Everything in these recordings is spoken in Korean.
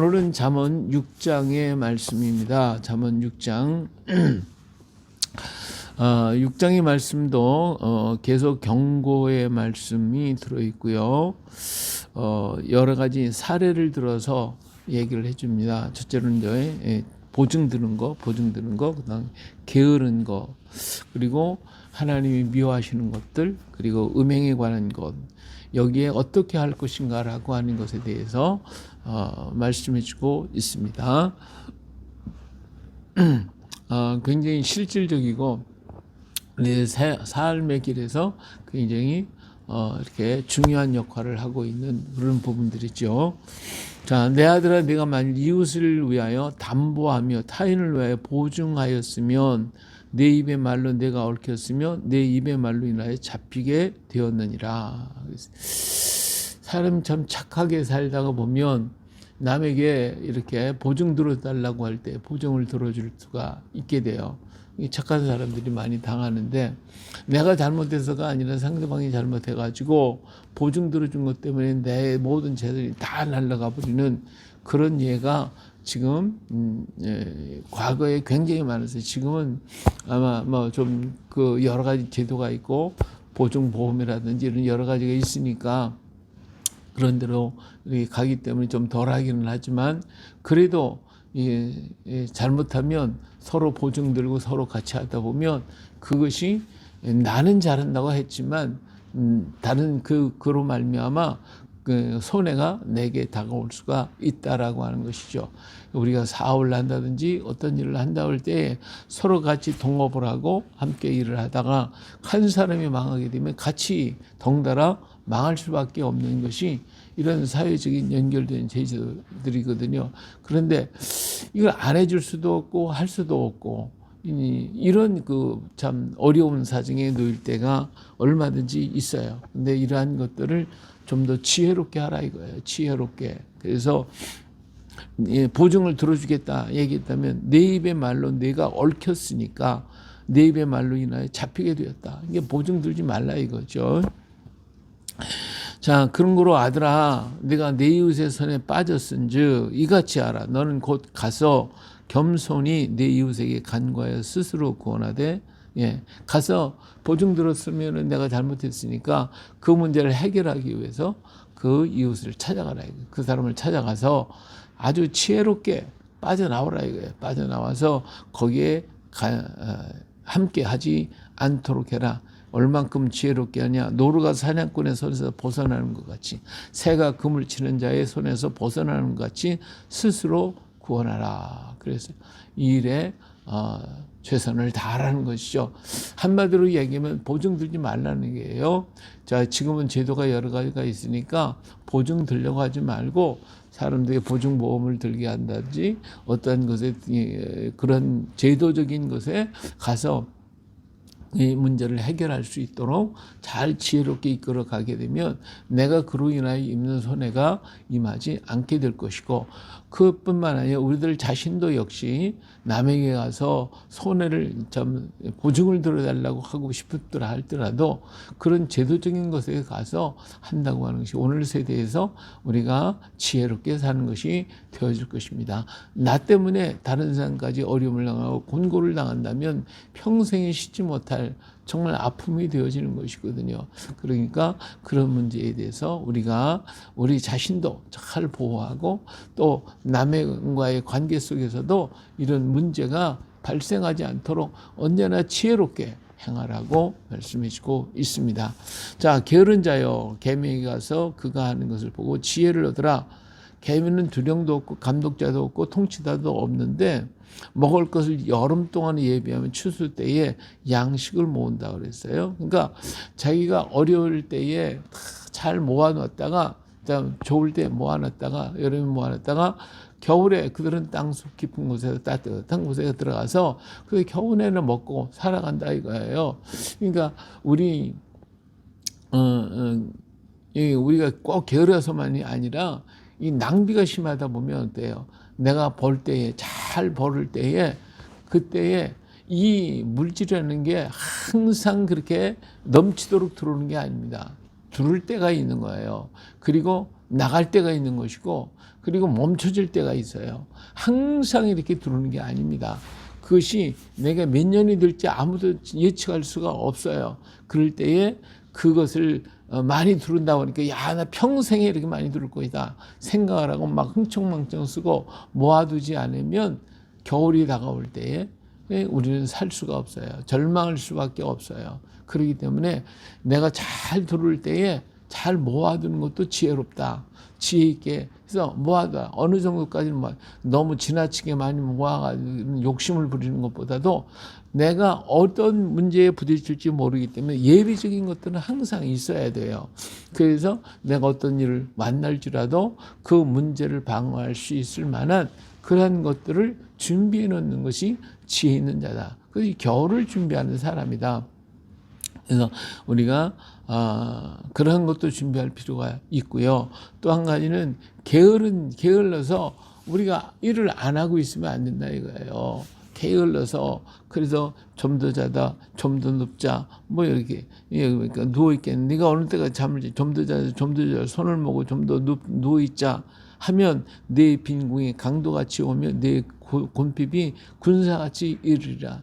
오늘은 잠언 6장의 말씀입니다. 잠언 6장 6장의 말씀도 계속 경고의 말씀이 들어있고요. 여러 가지 사례를 들어서 얘기를 해줍니다. 첫째로는 이제 보증 드는 거, 그다음 게으른 거, 그리고 하나님이 미워하시는 것들, 그리고 음행에 관한 것, 여기에 어떻게 할 것인가라고 하는 것에 대해서 말씀해주고 있습니다. 굉장히 실질적이고 내 삶의 길에서 굉장히 이렇게 중요한 역할을 하고 있는 그런 부분들이죠. 자, 내 아들아, 네가 만일 이웃을 위하여 담보하며 타인을 위하여 보증하였으면 내 입의 말로 내가 얽혔으며 내 입의 말로 인하여 잡히게 되었느니라. 사람이 참 착하게 살다가 보면 남에게 이렇게 보증 들어달라고 할 때 보증을 들어줄 수가 있게 돼요. 착한 사람들이 많이 당하는데, 내가 잘못해서가 아니라 상대방이 잘못해가지고 보증 들어준 것 때문에 내 모든 재산이 다 날아가 버리는 그런 예가 지금 과거에 굉장히 많았어요. 지금은 아마 뭐 좀 그 여러 가지 제도가 있고 보증보험이라든지 이런 여러 가지가 있으니까 그런 대로 가기 때문에 좀 덜하기는 하지만, 그래도 잘못하면 서로 보증 들고 서로 같이 하다 보면 그것이 나는 잘한다고 했지만 다른 그로 말미암아 그 손해가 내게 다가올 수가 있다라고 하는 것이죠. 우리가 사업을 한다든지 어떤 일을 한다 할 때 서로 같이 동업을 하고 함께 일을 하다가 한 사람이 망하게 되면 같이 덩달아 망할 수밖에 없는 것이 이런 사회적인 연결된 제도들이거든요. 그런데 이걸 안 해줄 수도 없고 할 수도 없고, 이런 그 참 어려운 사정에 놓일 때가 얼마든지 있어요. 근데 이러한 것들을 좀 더 지혜롭게 하라 이거예요. 지혜롭게. 그래서 보증을 들어주겠다 얘기했다면 내 입의 말로 내가 얽혔으니까 내 입의 말로 인하여 잡히게 되었다. 이게 보증 들지 말라 이거죠. 자, 그런 거로 아들아, 내가 내 이웃의 손에 빠졌은즉 이같이 하라. 너는 곧 가서 겸손히 내 이웃에게 간과하여 스스로 구원하되, 가서 보증 들었으면 내가 잘못했으니까 그 문제를 해결하기 위해서 그 이웃을 찾아가라. 그 사람을 찾아가서 아주 지혜롭게 빠져나오라 이거예요. 빠져나와서 거기에 함께 하지 않도록 해라. 얼만큼 지혜롭게 하냐. 노루가 사냥꾼의 손에서 벗어나는 것 같이, 새가 그물 치는 자의 손에서 벗어나는 것 같이 스스로 구원하라. 그래서 이 일에 최선을 다하라는 것이죠. 한마디로 얘기하면 보증 들지 말라는 게예요. 자, 지금은 제도가 여러 가지가 있으니까 보증 들려고 하지 말고 사람들이 보증보험을 들게 한다든지 어떤 것에 그런 제도적인 것에 가서 이 문제를 해결할 수 있도록 잘 지혜롭게 이끌어 가게 되면 내가 그로 인하여 입는 손해가 임하지 않게 될 것이고, 그뿐만 아니라 우리들 자신도 역시 남에게 가서 손해를 좀 보증을 들어달라고 하고 싶더라 할지라도 그런 제도적인 것에 가서 한다고 하는 것이 오늘 세대에서 우리가 지혜롭게 사는 것이 되어질 것입니다. 나 때문에 다른 사람까지 어려움을 당하고 곤고를 당한다면 평생에 쉬지 못할 정말 아픔이 되어지는 것이거든요. 그러니까 그런 문제에 대해서 우리가 우리 자신도 잘 보호하고 또 남과의 관계 속에서도 이런 문제가 발생하지 않도록 언제나 지혜롭게 행하라고 말씀해 주고 있습니다. 자, 게으른 자여, 개미에게 가서 그가 하는 것을 보고 지혜를 얻으라. 개미는 두령도 없고 감독자도 없고 통치자도 없는데 먹을 것을 여름 동안에 예비하면 추수 때에 양식을 모은다 그랬어요. 그러니까 자기가 어려울 때에 잘 모아놨다가, 좋을 때 모아놨다가, 여름에 모아놨다가 겨울에 그들은 땅속 깊은 곳에서 따뜻한 곳에 들어가서 그 겨울에는 먹고 살아간다 이거예요. 그러니까 우리가 꼭 게으러서만이 아니라 이 낭비가 심하다 보면 어때요? 내가 벌 때에, 잘 벌을 때에, 그때에 이 물질이라는 게 항상 그렇게 넘치도록 들어오는 게 아닙니다. 들을 때가 있는 거예요. 그리고 나갈 때가 있는 것이고 그리고 멈춰질 때가 있어요. 항상 이렇게 들어오는 게 아닙니다. 그것이 내가 몇 년이 될지 아무도 예측할 수가 없어요. 그럴 때에 그것을 많이 들은다고 하니까 야, 나 평생에 이렇게 많이 들을 거이다 생각을 하고 막 흥청망청 쓰고 모아두지 않으면 겨울이 다가올 때에 우리는 살 수가 없어요. 절망할 수밖에 없어요. 그렇기 때문에 내가 잘 들을 때에 잘 모아두는 것도 지혜롭다. 지혜 있게 해서 모아둬. 어느 정도까지는 너무 지나치게 많이 모아가지고 욕심을 부리는 것보다도 내가 어떤 문제에 부딪힐지 모르기 때문에 예비적인 것들은 항상 있어야 돼요. 그래서 내가 어떤 일을 만날지라도 그 문제를 방어할 수 있을 만한 그러한 것들을 준비해 놓는 것이 지혜 있는 자다. 그것이 겨울을 준비하는 사람이다. 그래서 우리가 그런 것도 준비할 필요가 있고요. 또 한 가지는 게을러서 우리가 일을 안 하고 있으면 안 된다 이거예요. 게을러서 그래서 좀 더 자다, 좀 더 눕자, 뭐 이렇게 그러니까 누워 있겠네. 네가 어느 때가 잠을 좀 더 자자, 좀 더 자, 손을 모고 좀 더 누워 있자 하면 내 빈궁이 강도같이 오며 내 곤핍이 군사같이 이르리라.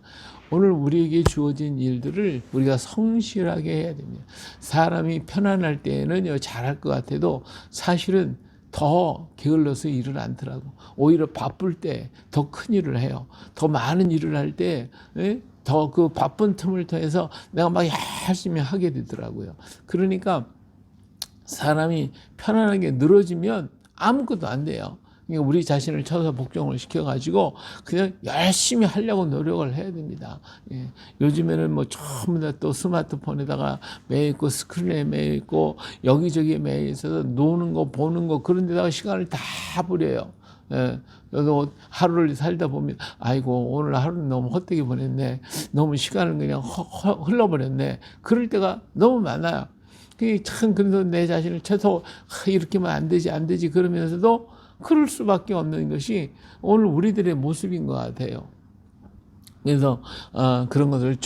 오늘 우리에게 주어진 일들을 우리가 성실하게 해야 됩니다. 사람이 편안할 때에는 잘할 것 같아도 사실은 더 게을러서 일을 않더라고. 오히려 바쁠 때 더 큰 일을 해요. 더 많은 일을 할 때 더 그 바쁜 틈을 통해서 내가 막 열심히 하게 되더라고요. 그러니까 사람이 편안하게 늘어지면 아무것도 안 돼요. 우리 자신을 쳐서 복종을 시켜가지고 그냥 열심히 하려고 노력을 해야 됩니다. 예. 요즘에는 뭐 전부 다 또 스마트폰에다가 매여 있고 스크린에 매여 있고 여기저기에 매여 있어서 노는 거 보는 거 그런 데다가 시간을 다 버려요. 예. 저도 하루를 살다 보면 아이고 오늘 하루는 너무 헛되게 보냈네. 너무 시간을 그냥 흘러버렸네. 그럴 때가 너무 많아요. 참 그래서 내 자신을 쳐서 이렇게만 안 되지 그러면서도 그럴 수밖에 없는 것이 오늘 우리들의 모습인 것 같아요. 그래서 그런 것을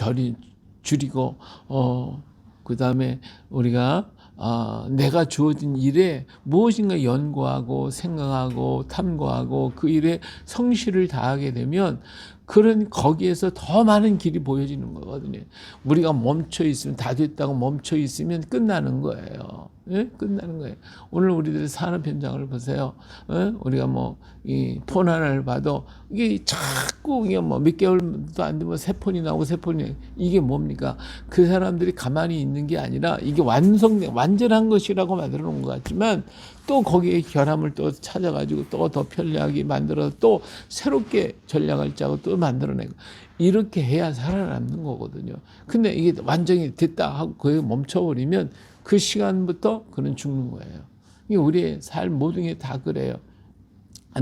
줄이고 그 다음에 우리가 내가 주어진 일에 무엇인가 연구하고 생각하고 탐구하고 그 일에 성실을 다하게 되면 그런 거기에서 더 많은 길이 보여지는 거거든요. 우리가 멈춰 있으면 다 됐다고 멈춰 있으면 끝나는 거예요. 예? 끝나는 거예요. 오늘 우리들의 산업 현장을 보세요. 예? 우리가 뭐 이 폰 하나를 봐도 이게 자꾸 이게 뭐 몇 개월도 안 되면 새 폰이 나오고 새 폰이 이게 뭡니까? 그 사람들이 가만히 있는 게 아니라 이게 완전한 것이라고 만들어 놓은 것 같지만 또 거기에 결함을 또 찾아가지고 또 더 편리하게 만들어 또 새롭게 전략을 짜고 또 만들어내고 이렇게 해야 살아남는 거거든요. 근데 이게 완전히 됐다 하고 거기에 멈춰버리면 그 시간부터 그는 죽는 거예요. 이게 우리의 삶 모든 게 다 그래요.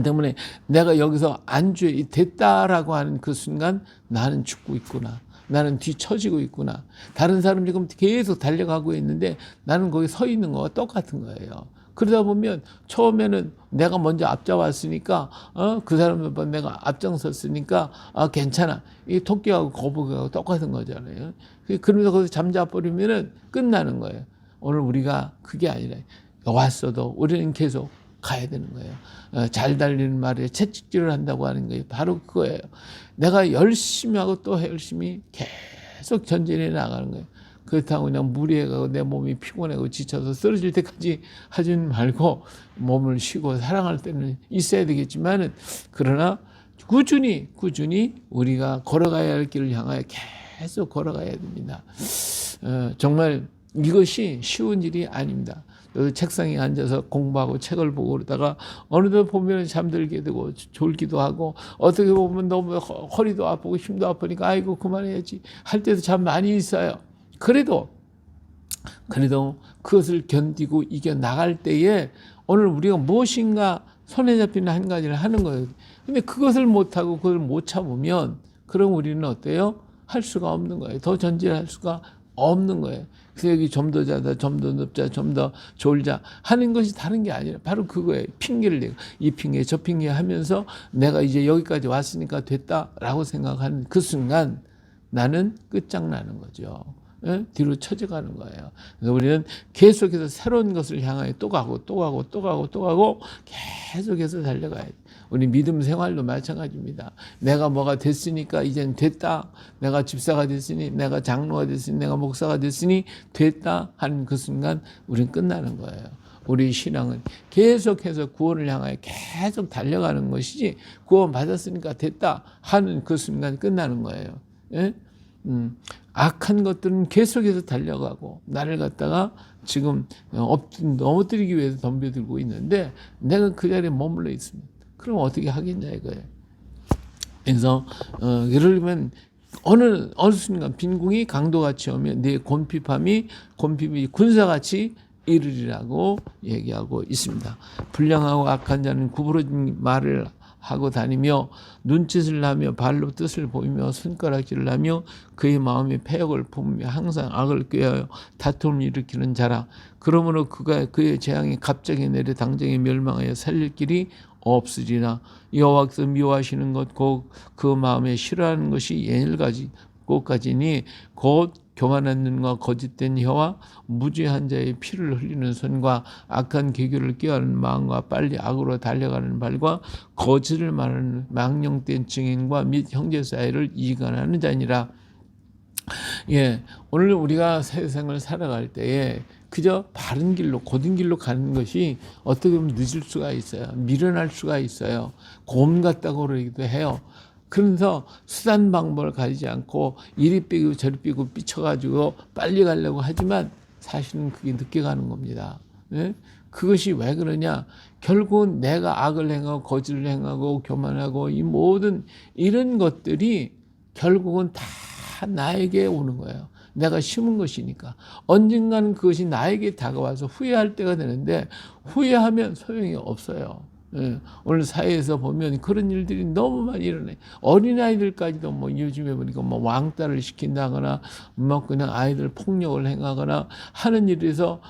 때문에 내가 여기서 안주해 됐다라고 하는 그 순간 나는 죽고 있구나. 나는 뒤처지고 있구나. 다른 사람 지금 계속 달려가고 있는데 나는 거기 서 있는 거와 똑같은 거예요. 그러다 보면 처음에는 내가 먼저 앞장왔으니까 그 사람보다 내가 앞장섰으니까 괜찮아. 이 토끼하고 거북이하고 똑같은 거잖아요. 그러면서 거기서 잠자버리면은 끝나는 거예요. 오늘 우리가 그게 아니라 왔어도 우리는 계속 가야 되는 거예요. 잘 달리는 말에 채찍질을 한다고 하는 거예요. 바로 그거예요. 내가 열심히 하고 또 열심히 계속 전진해 나가는 거예요. 그렇다고 그냥 무리해가고 내 몸이 피곤하고 지쳐서 쓰러질 때까지 하진 말고 몸을 쉬고 사랑할 때는 있어야 되겠지만은 그러나 꾸준히 우리가 걸어가야 할 길을 향하여 계속 걸어가야 됩니다. 정말 이것이 쉬운 일이 아닙니다. 책상에 앉아서 공부하고 책을 보고 그러다가 어느덧 보면 잠들게 되고 졸기도 하고 어떻게 보면 너무 허리도 아프고 힘도 아프니까 아이고 그만해야지 할 때도 참 많이 있어요. 그래도 그것을 견디고 이겨 나갈 때에 오늘 우리가 무엇인가 손에 잡히는 한 가지를 하는 거예요. 근데 그것을 못하고 그걸 못 참으면 그럼 우리는 어때요? 할 수가 없는 거예요. 더 전진할 수가 없는 거예요. 그래서 여기 좀 더 자다, 좀 더 눕자, 좀 더 졸자 하는 것이 다른 게 아니라 바로 그거예요. 핑계를 대고 이 핑계 저 핑계 하면서 내가 이제 여기까지 왔으니까 됐다라고 생각하는 그 순간 나는 끝장나는 거죠. 예? 뒤로 처져가는 거예요. 그래서 우리는 계속해서 새로운 것을 향하여 또 가고 계속해서 달려가야 돼. 우리 믿음 생활도 마찬가지입니다. 내가 뭐가 됐으니까 이젠 됐다. 내가 집사가 됐으니, 내가 장로가 됐으니, 내가 목사가 됐으니 됐다 하는 그 순간 우리는 끝나는 거예요. 우리 신앙은 계속해서 구원을 향하여 계속 달려가는 것이지, 구원 받았으니까 됐다 하는 그 순간 끝나는 거예요. 예? 악한 것들은 계속해서 달려가고 나를 갖다가 지금 넘어뜨리기 위해서 덤벼들고 있는데 내가 그 자리에 머물러 있습니다. 그럼 어떻게 하겠냐 이거예요. 그래서 그러려면 어느 순간 빈궁이 강도같이 오면 내 곰핍이 군사같이 이르리라고 얘기하고 있습니다. 불량하고 악한 자는 구부러진 말을 하고 다니며 눈짓을 하며 발로 뜻을 보이며 손가락질을 하며 그의 마음에 패역을 품으며 항상 악을 꾀하여 다툼을 일으키는 자라. 그러므로 그의 재앙이 갑자기 내려 당장에 멸망하여 살릴 길이 없으리라. 여호와께서 미워하시는 것 곧 그 마음에 싫어하는 것이 예일까지니 곧 교만한 눈과 거짓된 혀와 무죄한 자의 피를 흘리는 손과 악한 계교를 꾀하는 마음과 빨리 악으로 달려가는 발과 거짓을 말하는 망령된 증인과 및 형제 사이를 이간하는 자니라. 예, 오늘 우리가 세상을 살아갈 때에 그저 바른 길로, 곧은 길로 가는 것이 어떻게 보면 늦을 수가 있어요. 미련할 수가 있어요. 곰 같다고 그러기도 해요. 그래서 수단 방법을 가지지 않고 이리 삐고 저리 삐고 삐쳐가지고 빨리 가려고 하지만 사실은 그게 늦게 가는 겁니다. 예? 그것이 왜 그러냐? 결국은 내가 악을 행하고 거짓을 행하고 교만하고 이 모든 이런 것들이 결국은 다 나에게 오는 거예요. 내가 심은 것이니까. 언젠가는 그것이 나에게 다가와서 후회할 때가 되는데 후회하면 소용이 없어요. 예, 오늘 사회에서 보면 그런 일들이 너무 많이 일어나요. 어린아이들까지도 뭐 요즘에 보니까 뭐 왕따를 시킨다거나 뭐 그냥 아이들 폭력을 행하거나 하는 일에서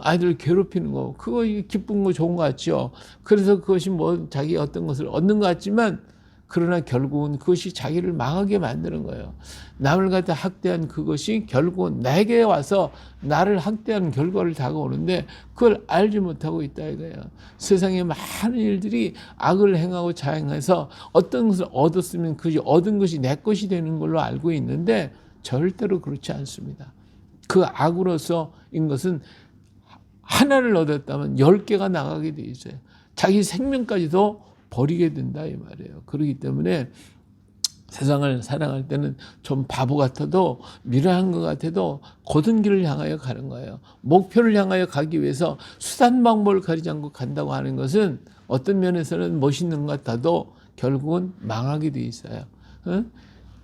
아이들을 괴롭히는 거, 그거 기쁜 거 좋은 거 같죠. 그래서 그것이 뭐 자기 어떤 것을 얻는 것 같지만 그러나 결국은 그것이 자기를 망하게 만드는 거예요. 남을 갖다 학대한 그것이 결국은 내게 와서 나를 학대하는 결과를 다가오는데 그걸 알지 못하고 있다 이거예요. 세상에 많은 일들이 악을 행하고 자행해서 어떤 것을 얻었으면 그 얻은 것이 내 것이 되는 걸로 알고 있는데 절대로 그렇지 않습니다. 그 악으로서인 것은 하나를 얻었다면 10개가 나가게 돼 있어요. 자기 생명까지도 버리게 된다 이 말이에요. 그렇기 때문에 세상을 살아갈 때는 좀 바보 같아도 미련한 것 같아도 곧은 길을 향하여 가는 거예요. 목표를 향하여 가기 위해서 수단 방법을 가리지 않고 간다고 하는 것은 어떤 면에서는 멋있는 것 같아도 결국은 망하게 돼 있어요.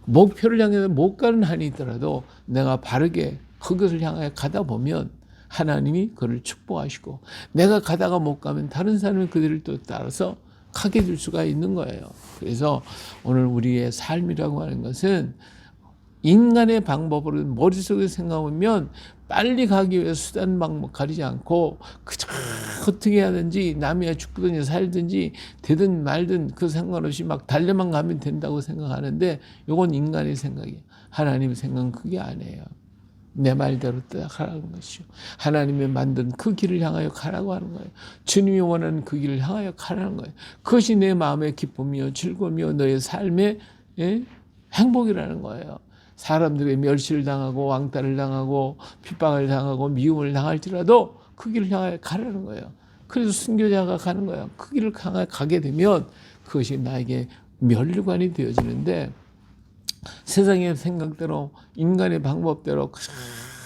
목표를 향해서 못 가는 한이 있더라도 내가 바르게 그것을 향하여 가다 보면 하나님이 그를 축복하시고 내가 가다가 못 가면 다른 사람이 그들을 또 따라서 가게 될 수가 있는 거예요. 그래서 오늘 우리의 삶이라고 하는 것은 인간의 방법으로 머릿속에 생각하면 빨리 가기 위해 수단 방법 가리지 않고 그저 어떻게 하든지 남이야 죽든지 살든지 되든 말든 그 상관없이 막 달려만 가면 된다고 생각하는데 이건 인간의 생각이에요. 하나님의 생각은 그게 아니에요. 내 말대로 따라가라는 것이요. 하나님이 만든 그 길을 향하여 가라고 하는 거예요. 주님이 원하는 그 길을 향하여 가라는 거예요. 그것이 내 마음의 기쁨이요 즐거움이요 너의 삶의 행복이라는 거예요. 사람들의 멸시를 당하고 왕따를 당하고 핍박을 당하고 미움을 당할지라도 그 길을 향하여 가라는 거예요. 그래서 순교자가 가는 거예요. 그 길을 향하여 가게 되면 그것이 나에게 면류관이 되어지는데 세상의 생각대로 인간의 방법대로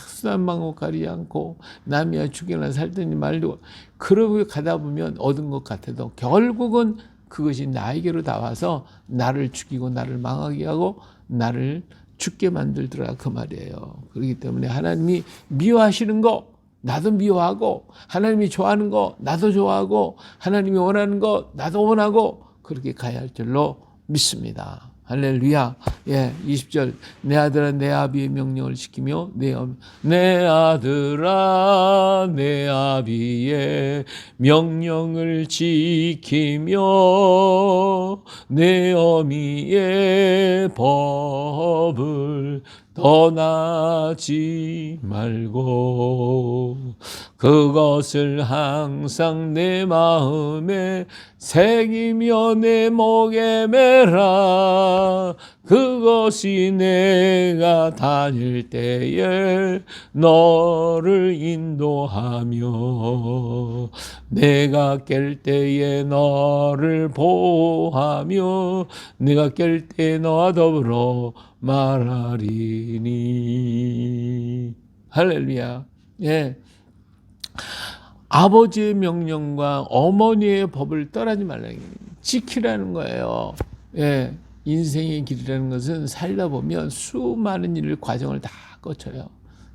수단 방법 가리지 않고 남이야 죽이나 살든지 말도 그러고 가다 보면 얻은 것 같아도 결국은 그것이 나에게로 나와서 나를 죽이고 나를 망하게 하고 나를 죽게 만들더라 그 말이에요. 그렇기 때문에 하나님이 미워하시는 거 나도 미워하고 하나님이 좋아하는 거 나도 좋아하고 하나님이 원하는 거 나도 원하고 그렇게 가야 할 줄로 믿습니다. 할렐루야. 예, 20절. 내 아들아 내 아비의 명령을 지키며 내 아들아 내 아비의 명령을 지키며 내 어미의 법을 떠나지 말고 그것을 항상 내 마음에 새기며 내 목에 매라. 그것이 내가 다닐 때에 너를 인도하며 내가 깰 때에 너를 보호하며 내가 깰 때에 너와 더불어 말하리니. 할렐루야. 예. 아버지의 명령과 어머니의 법을 떠나지 말라는 게 지키라는 거예요. 예. 인생의 길이라는 것은 살다 보면 수많은 일을 과정을 다 거쳐요.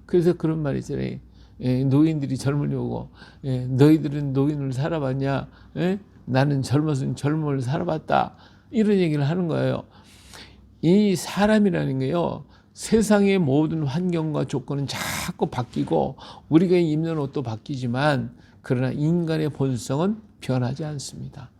그래서 그런 말이 있잖아요. 예, 노인들이 젊은이 오고, 예, 너희들은 노인을 살아봤냐? 예? 나는 젊음을 살아봤다. 이런 얘기를 하는 거예요. 이 사람이라는 게요, 세상의 모든 환경과 조건은 자꾸 바뀌고 우리가 입는 옷도 바뀌지만 그러나 인간의 본성은 변하지 않습니다.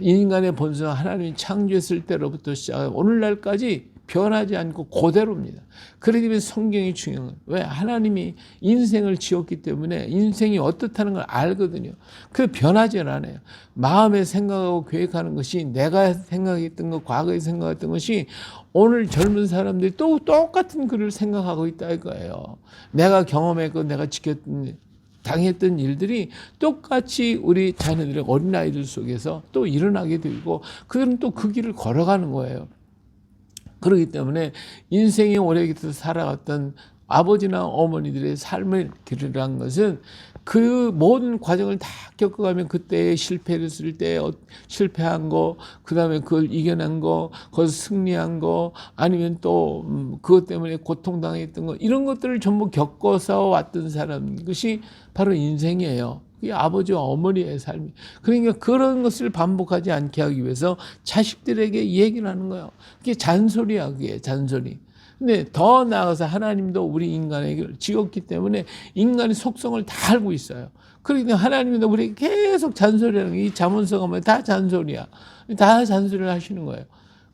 인간의 본성은 하나님이 창조했을 때로부터 시작해 오늘날까지 변하지 않고 그대로입니다. 그렇기 때문에 성경이 중요한 거예요. 왜? 하나님이 인생을 지었기 때문에 인생이 어떻다는 걸 알거든요. 그 변하지 않아요. 마음에 생각하고 계획하는 것이 내가 생각했던 것, 과거에 생각했던 것이 오늘 젊은 사람들이 또 똑같은 글을 생각하고 있다 이거예요. 내가 경험했고 내가 당했던 일들이 똑같이 우리 자녀들의 어린아이들 속에서 또 일어나게 되고 그들은 또 그 길을 걸어가는 거예요. 그렇기 때문에 인생의 오래기서 살아갔던 아버지나 어머니들의 삶의 길이라는 것은 그 모든 과정을 다 겪어가면 그때 실패를 했을 때 실패한 거, 그 다음에 그걸 이겨낸 거, 거기서 승리한 거, 아니면 또 그것 때문에 고통당했던 거, 이런 것들을 전부 겪어서 왔던 사람, 그것이 바로 인생이에요. 그게 아버지와 어머니의 삶이. 그러니까 그런 것을 반복하지 않게 하기 위해서 자식들에게 얘기를 하는 거예요. 그게 잔소리야, 그게 잔소리. 근데 더 나아가서 하나님도 우리 인간에게 지었기 때문에 인간의 속성을 다 알고 있어요. 그러기 때문에 하나님도 우리에게 계속 잔소리하는 게, 이 잠언서가 뭐 다 잔소리야. 다 잔소리를 하시는 거예요.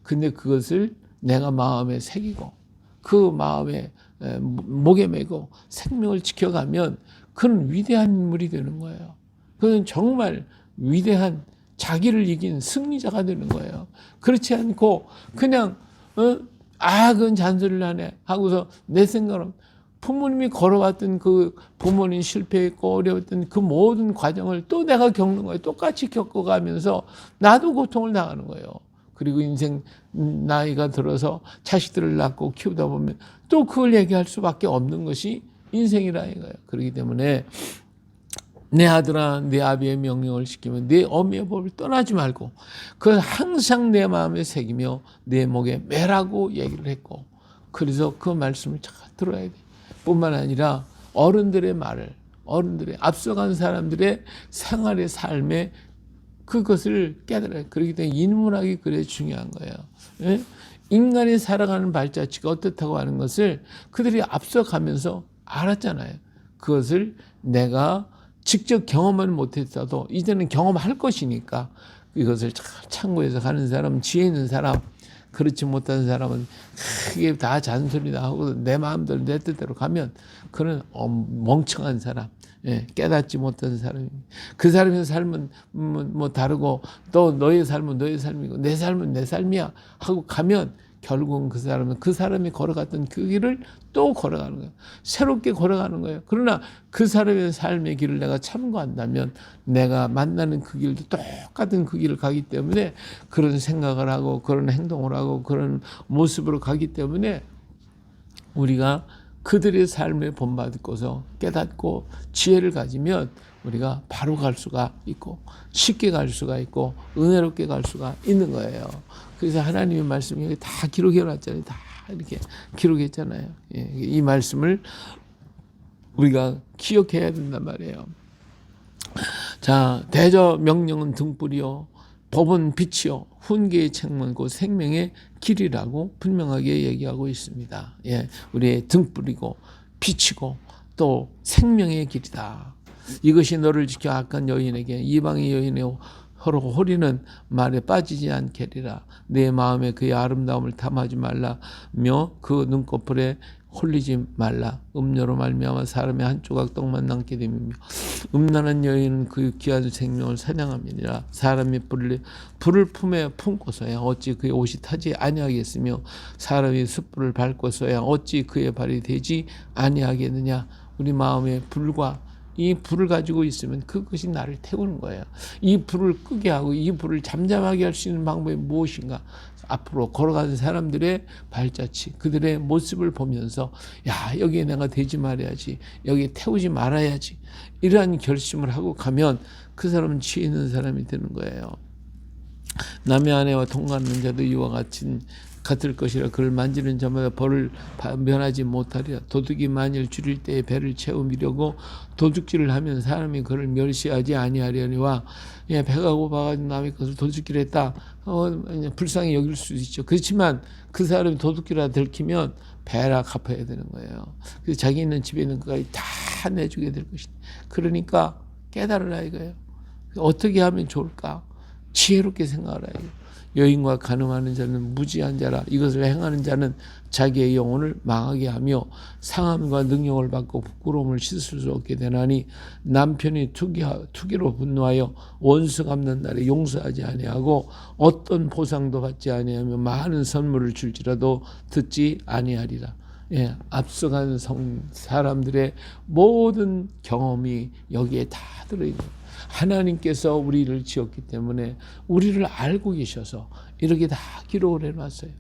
근데 그것을 내가 마음에 새기고 그 마음에 목에 메고 생명을 지켜가면 그는 위대한 인물이 되는 거예요. 그는 정말 위대한 자기를 이긴 승리자가 되는 거예요. 그렇지 않고 그냥 그건 잔소리를 하네 하고서 내 생각은 부모님이 걸어왔던 그 부모님 실패했고 어려웠던 그 모든 과정을 또 내가 겪는 거예요. 똑같이 겪어가면서 나도 고통을 당하는 거예요. 그리고 인생 나이가 들어서 자식들을 낳고 키우다 보면 또 그걸 얘기할 수밖에 없는 것이 인생이라 이거예요. 그렇기 때문에 내 아들아 내 아비의 명령을 지키면 내 어미의 법을 떠나지 말고 그걸 항상 내 마음에 새기며 내 목에 매라고 얘기를 했고, 그래서 그 말씀을 잘 들어야 돼. 뿐만 아니라 어른들의 말을, 어른들의 앞서간 사람들의 생활의 삶에 그것을 깨달아요. 그렇기 때문에 인문학이 그래 중요한 거예요. 예? 인간이 살아가는 발자취가 어떻다고 하는 것을 그들이 앞서가면서 알았잖아요. 그것을 내가 직접 경험을 못했어도 이제는 경험할 것이니까 이것을 참고해서 가는 사람, 지혜 있는 사람, 그렇지 못한 사람은 크게 다 잔소리나 하고 내 마음대로 내 뜻대로 가면 그는 멍청한 사람, 깨닫지 못한 사람입니다. 그 사람의 삶은 뭐 다르고 또 너의 삶은 너의 삶이고 내 삶은 내 삶이야 하고 가면 결국은 그 사람은 그 사람이 걸어갔던 그 길을 또 걸어가는 거예요. 새롭게 걸어가는 거예요. 그러나 그 사람의 삶의 길을 내가 참고한다면 내가 만나는 그 길도 똑같은 그 길을 가기 때문에 그런 생각을 하고 그런 행동을 하고 그런 모습으로 가기 때문에 우리가 그들의 삶에 본받고서 깨닫고 지혜를 가지면 우리가 바로 갈 수가 있고 쉽게 갈 수가 있고 은혜롭게 갈 수가 있는 거예요. 그래서 하나님의 말씀이 다 기록해 놨잖아요. 다 이렇게 기록했잖아요. 이 말씀을 우리가 기억해야 된단 말이에요. 자, 대저 명령은 등불이요 법은 빛이요 훈계의 책망이고 생명의 길이라고 분명하게 얘기하고 있습니다. 우리의 등불이고 빛이고 또 생명의 길이다. 이것이 너를 지켜 악한 여인에게 이방의 여인의 서로 호리는 말에 빠지지 않게리라. 내 마음에 그의 아름다움을 탐하지 말라며 그 눈꺼풀에 홀리지 말라. 음료로 말미암아 사람의 한 조각 떡만 남게 됨이며 음란한 여인은 그 귀한 생명을 사냥함이니라. 사람이 불을 품에 품고서야 어찌 그의 옷이 타지 아니하겠으며 사람이 숯불을 밟고서야 어찌 그의 발이 되지 아니하겠느냐. 우리 마음에 불과 이 불을 가지고 있으면 그것이 나를 태우는 거예요. 이 불을 끄게 하고 이 불을 잠잠하게 할 수 있는 방법이 무엇인가? 앞으로 걸어가는 사람들의 발자취, 그들의 모습을 보면서 야, 여기에 내가 되지 말아야지, 여기에 태우지 말아야지, 이러한 결심을 하고 가면 그 사람은 지혜 있는 사람이 되는 거예요. 남의 아내와 통과하는 자도 이와 같을 것이라. 그를 만지는 자마다 벌을 면하지 못하리라. 도둑이 만일 줄일 때에 배를 채우려고 도둑질을 하면 사람이 그를 멸시하지 아니하려니와, 배가 고파가지고 남의 것을 도둑질 했다, 불쌍히 여길 수도 있죠. 그렇지만 그 사람이 도둑질하다 들키면 배라 갚아야 되는 거예요. 그래서 자기 있는 집에 있는 것까지 다 내주게 될 것이다. 그러니까 깨달으라 이거예요. 어떻게 하면 좋을까? 지혜롭게 생각하라 이거예요. 여인과 간음하는 자는 무지한 자라. 이것을 행하는 자는 자기의 영혼을 망하게 하며 상함과 능욕을 받고 부끄러움을 씻을 수 없게 되나니, 남편이 투기로 분노하여 원수 갚는 날에 용서하지 아니하고 어떤 보상도 받지 아니하며 많은 선물을 줄지라도 듣지 아니하리라. 앞서간 사람들의 모든 경험이 여기에 다 들어있는, 하나님께서 우리를 지었기 때문에 우리를 알고 계셔서 이렇게 다 기록을 해놨어요.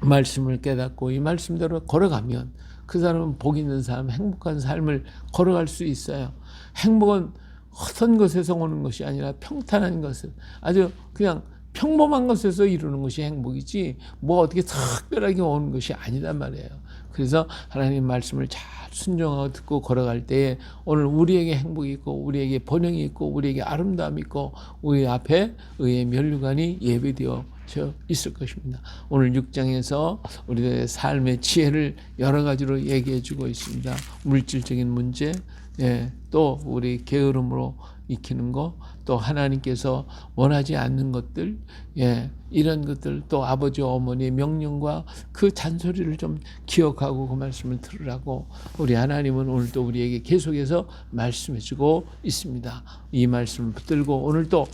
말씀을 깨닫고 이 말씀대로 걸어가면 그 사람은 복 있는 삶, 행복한 삶을 걸어갈 수 있어요. 행복은 어떤 것에서 오는 것이 아니라 평탄한 것을, 아주 그냥 평범한 것에서 이루는 것이 행복이지 뭐 어떻게 특별하게 오는 것이 아니단 말이에요. 그래서 하나님 말씀을 잘 순종하고 듣고 걸어갈 때에 오늘 우리에게 행복이 있고 우리에게 번영이 있고 우리에게 아름다움이 있고 우리 앞에 의의 면류관이 예배되어 있을 것입니다. 오늘 6장에서 우리의 삶의 지혜를 여러 가지로 얘기해 주고 있습니다. 물질적인 문제, 또 우리 게으름으로 익히는 거, 또 하나님께서 원하지 않는 것들, 이런 것들, 또 아버지 어머니의 명령과 그 잔소리를 좀 기억하고 그 말씀을 들으라고 우리 하나님은 오늘 또 우리에게 계속해서 말씀해 주고 있습니다. 이 말씀을 붙들고 오늘 또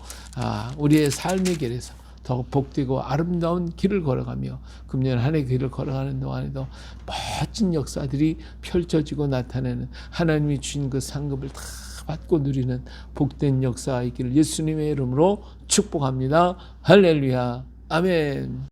우리의 삶의 길에서 더 복되고 아름다운 길을 걸어가며 금년 한 해 길을 걸어가는 동안에도 멋진 역사들이 펼쳐지고 나타내는, 하나님이 주신 그 상급을 다 받고 누리는 복된 역사가 있기를 예수님의 이름으로 축복합니다. 할렐루야. 아멘.